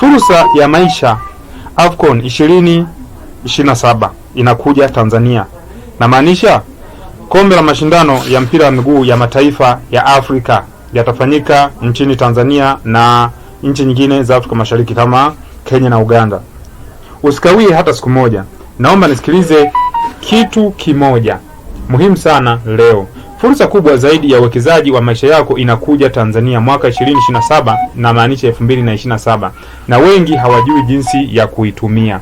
Fursa ya maisha. AFCON 2027 inakuja Tanzania. Na maanisha kombe la mashindano ya mpira wa miguu ya mataifa ya Afrika yatafanyika nchini Tanzania na nchi nyingine za Afrika Mashariki kama Kenya na Uganda. Usikawie hata siku moja. Naomba nisikilize kitu kimoja muhimu sana leo. Fursa kubwa zaidi ya uwekezaji wa maisha yako inakuja Tanzania mwaka 2027, na maanisha 2027, na wengi hawajui jinsi ya kuitumia.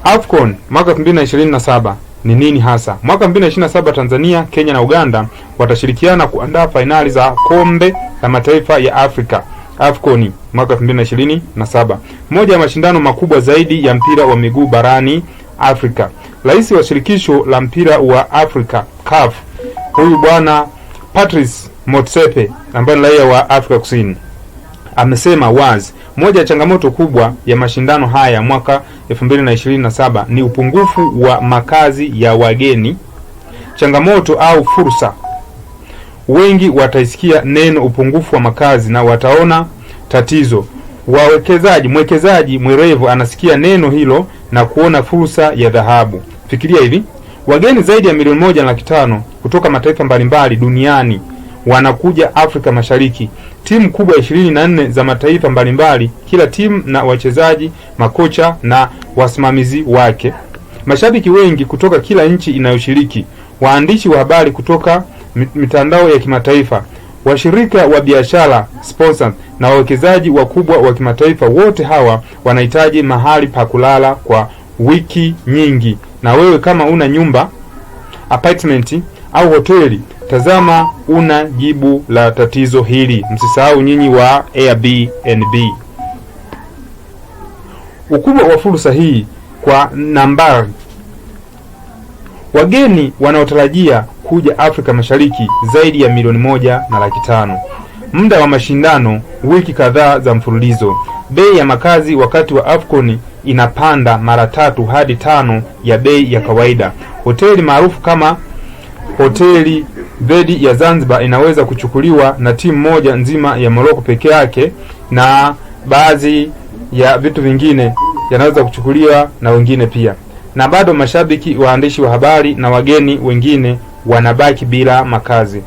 AFCON mwaka 2027 ni nini hasa? Mwaka 2027 Tanzania, Kenya na Uganda watashirikiana kuandaa fainali za kombe la mataifa ya Afrika, AFCON mwaka 2027, moja ya mashindano makubwa zaidi ya mpira wa miguu barani Afrika. Rais wa shirikisho la mpira wa Afrika CAF, huyu bwana Patrice Motsepe ambaye ni raia wa Afrika Kusini, amesema wazi moja ya changamoto kubwa ya mashindano haya mwaka 2027 ni upungufu wa makazi ya wageni. Changamoto au fursa, wengi wataisikia neno upungufu wa makazi na wataona tatizo. Mwekezaji mwerevu anasikia neno hilo na kuona fursa ya dhahabu. Fikiria hivi, wageni zaidi ya milioni 1.5 kutoka mataifa mbalimbali duniani wanakuja Afrika Mashariki. Timu kubwa 24 za mataifa mbalimbali, kila timu na wachezaji, makocha na wasimamizi wake. Mashabiki wengi kutoka kila nchi inayoshiriki, waandishi wa habari kutoka mitandao ya kimataifa, washirika wa biashara, sponsors na wawekezaji wakubwa wa kimataifa. Wote hawa wanahitaji mahali pa kulala kwa wiki nyingi. Na wewe kama una nyumba, apartment au hoteli, tazama una jibu la tatizo hili. Msisahau nyinyi wa Airbnb. Ukubwa wa fursa hii kwa nambari. Wageni wanaotarajia kuja Afrika Mashariki zaidi ya milioni 1.5. Muda wa mashindano wiki kadhaa za mfululizo. Bei ya makazi wakati wa AFCON inapanda mara 3 hadi 5 ya bei ya kawaida. Hoteli maarufu kama hoteli Vedi ya Zanzibar inaweza kuchukuliwa na timu moja nzima ya Morocco peke yake, na baadhi ya vitu vingine yanaweza kuchukuliwa na wengine pia. Na bado mashabiki, waandishi wa habari na wageni wengine wanabaki bila makazi.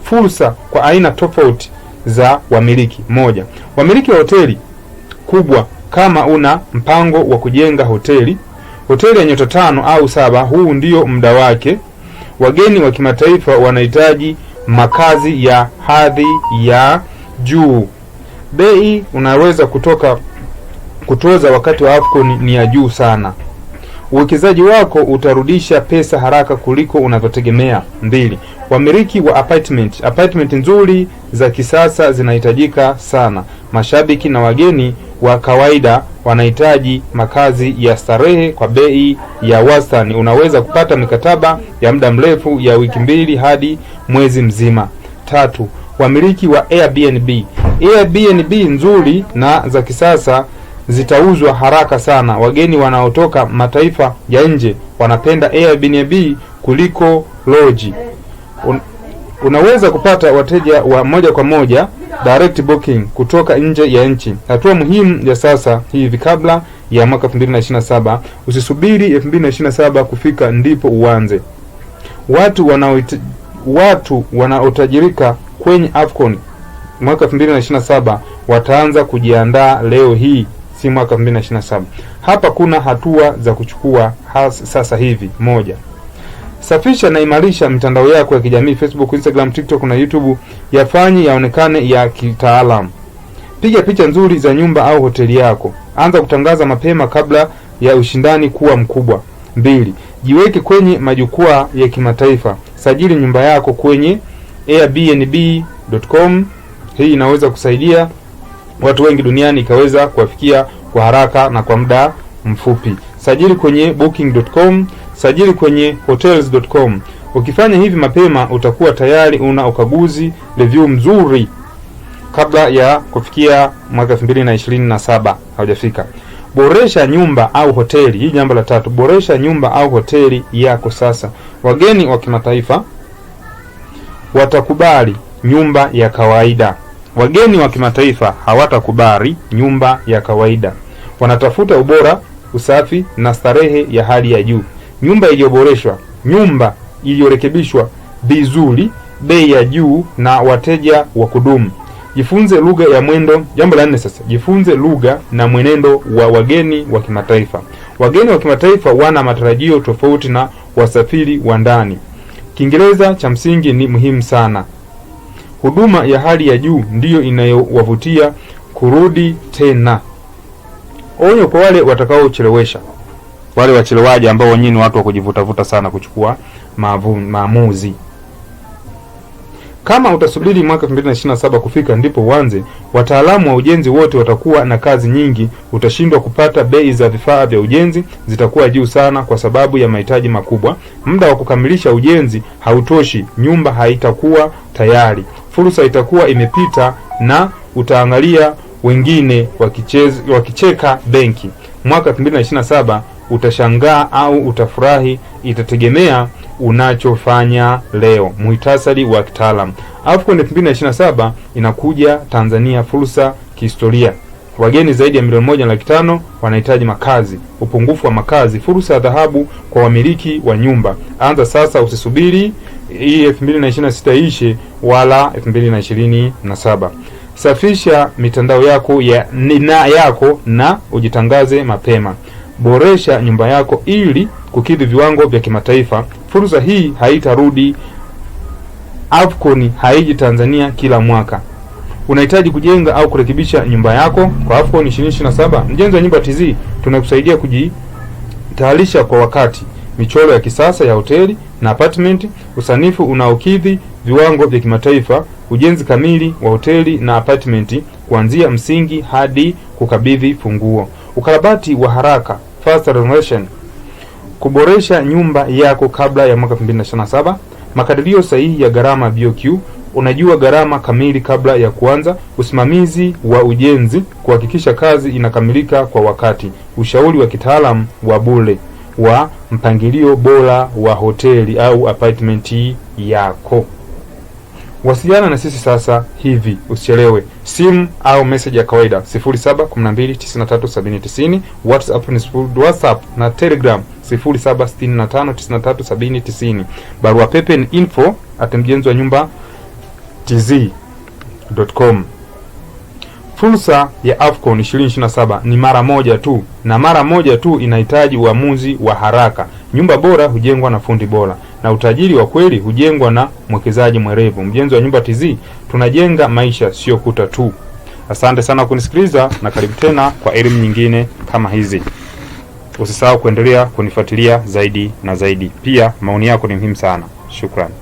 Fursa kwa aina tofauti za wamiliki. Moja, wamiliki wa hoteli kubwa. Kama una mpango wa kujenga hoteli ya nyota 5 au 7, huu ndio muda wake. Wageni wa kimataifa wanahitaji makazi ya hadhi ya juu. Bei unaweza kutoza wakati wa AFCON ni ya juu sana. Uwekezaji wako utarudisha pesa haraka kuliko unavyotegemea. 2, wamiliki wa apartment nzuri za kisasa zinahitajika sana. Mashabiki na wageni wa kawaida wanahitaji makazi ya starehe kwa bei ya wastani. Unaweza kupata mikataba ya muda mrefu ya wiki 2 hadi mwezi mzima. 3, wamiliki wa Airbnb nzuri na za kisasa zitauzwa haraka sana. Wageni wanaotoka mataifa ya nje wanapenda Airbnb kuliko lodge. Unaweza kupata wateja wa moja kwa moja, direct booking, kutoka nje ya nchi. Hatua muhimu ya sasa hivi kabla ya mwaka 2027. Usisubiri 2027 kufika ndipo uanze. Watu wanaotajirika kwenye AFCON mwaka 2027 wataanza kujiandaa leo hii, si mwaka 2027. Hapa kuna hatua za kuchukua sasa hivi. 1, safisha na imarisha mitandao yako ya kijamii, Facebook, Instagram, TikTok na YouTube. Yafanye yaonekane ya kitaalamu. Piga picha nzuri za nyumba au hoteli yako. Anza kutangaza mapema kabla ya ushindani kuwa mkubwa. 2, jiweke kwenye majukwaa ya kimataifa. Sajili nyumba yako kwenye airbnb.com. Hii inaweza kusaidia watu wengi duniani ikaweza kuwafikia kwa haraka na kwa muda mfupi. Sajili kwenye booking.com, sajili kwenye hotels.com. Ukifanya hivi mapema utakuwa tayari una ukaguzi, review mzuri kabla ya kufikia mwaka 2027 haujafika. Boresha nyumba au hoteli. Hii jambo la 3, boresha nyumba au hoteli yako sasa. Wageni wa kimataifa watakubali nyumba ya kawaida. Wageni wa kimataifa hawatakubali nyumba ya kawaida. Wanatafuta ubora, usafi na starehe ya hali ya juu. Nyumba iliyoboreshwa, nyumba iliyorekebishwa vizuri, bei ya juu na wateja wa kudumu. Jifunze lugha ya mwendo. Jambo la 4 sasa, jifunze lugha na mwenendo wa wageni wa kimataifa. Wageni wa kimataifa wana matarajio tofauti na wasafiri wa ndani. Kiingereza cha msingi ni muhimu sana. Huduma ya hali ya juu ndiyo inayowavutia kurudi tena. Onyo kwa wale watakaochelewesha. Wale wachelewaji ambao wenyewe ni watu wa kujivutavuta sana kuchukua maamuzi. Kama utasubiri mwaka 2027 kufika ndipo uanze, wataalamu wa ujenzi wote watakuwa na kazi nyingi. Utashindwa kupata, bei za vifaa vya ujenzi zitakuwa juu sana kwa sababu ya mahitaji makubwa. Muda wa kukamilisha ujenzi hautoshi, nyumba haitakuwa tayari, fursa itakuwa imepita na utaangalia wengine wakicheka benki. Mwaka 2027 utashangaa au utafurahi, itategemea unachofanya leo. Muhtasari wa kitaalamu. AFCON 2027 inakuja Tanzania, fursa kihistoria. Wageni zaidi ya 1.5 milioni wanahitaji makazi. Upungufu wa makazi, fursa ya dhahabu kwa wamiliki wa nyumba. Anza sasa, usisubiri hii 2026 ishe wala 2027. Safisha mitandao yako na ujitangaze mapema. Boresha nyumba yako ili kukidhi viwango vya kimataifa. Fursa hii haitarudi. AFCON haiji Tanzania kila mwaka. Unahitaji kujenga au kurekebisha nyumba yako kwa AFCON 2027? Mjenzi wa Nyumba TZ tunakusaidia kujitayarisha kwa wakati. Michoro ya kisasa ya hoteli na apartment, usanifu unaokidhi viwango vya kimataifa, ujenzi kamili wa hoteli na apartment kuanzia msingi hadi kukabidhi funguo. Ukarabati wa haraka, fast renovation, kuboresha nyumba yako kabla ya mwaka 2027. Makadirio sahihi ya gharama BOQ, unajua gharama kamili kabla ya kuanza. Usimamizi wa ujenzi, kuhakikisha kazi inakamilika kwa wakati. Ushauri wa kitaalamu wa bure wa mpangilio bora wa hoteli au apartment yako. Wasiliana na sisi sasa hivi, usichelewe. Simu au message ya kawaida 0712937090, WhatsApp na Telegram 0765937090. Barua pepe ni info@mjenziwanyumba.tz.com. Fursa ya AFCON 2027 ni mara moja tu, na mara moja tu inahitaji uamuzi wa haraka. Nyumba bora hujengwa na fundi bora, na utajiri wa kweli hujengwa na mwekezaji mwerevu. Mjenzi wa Nyumba TZ, tunajenga maisha, sio kuta tu. Asante sana kunisikiliza na karibu tena kwa elimu nyingine kama hizi. Usisahau kuendelea kunifuatilia zaidi na zaidi. Pia maoni yako ni muhimu sana. Shukrani.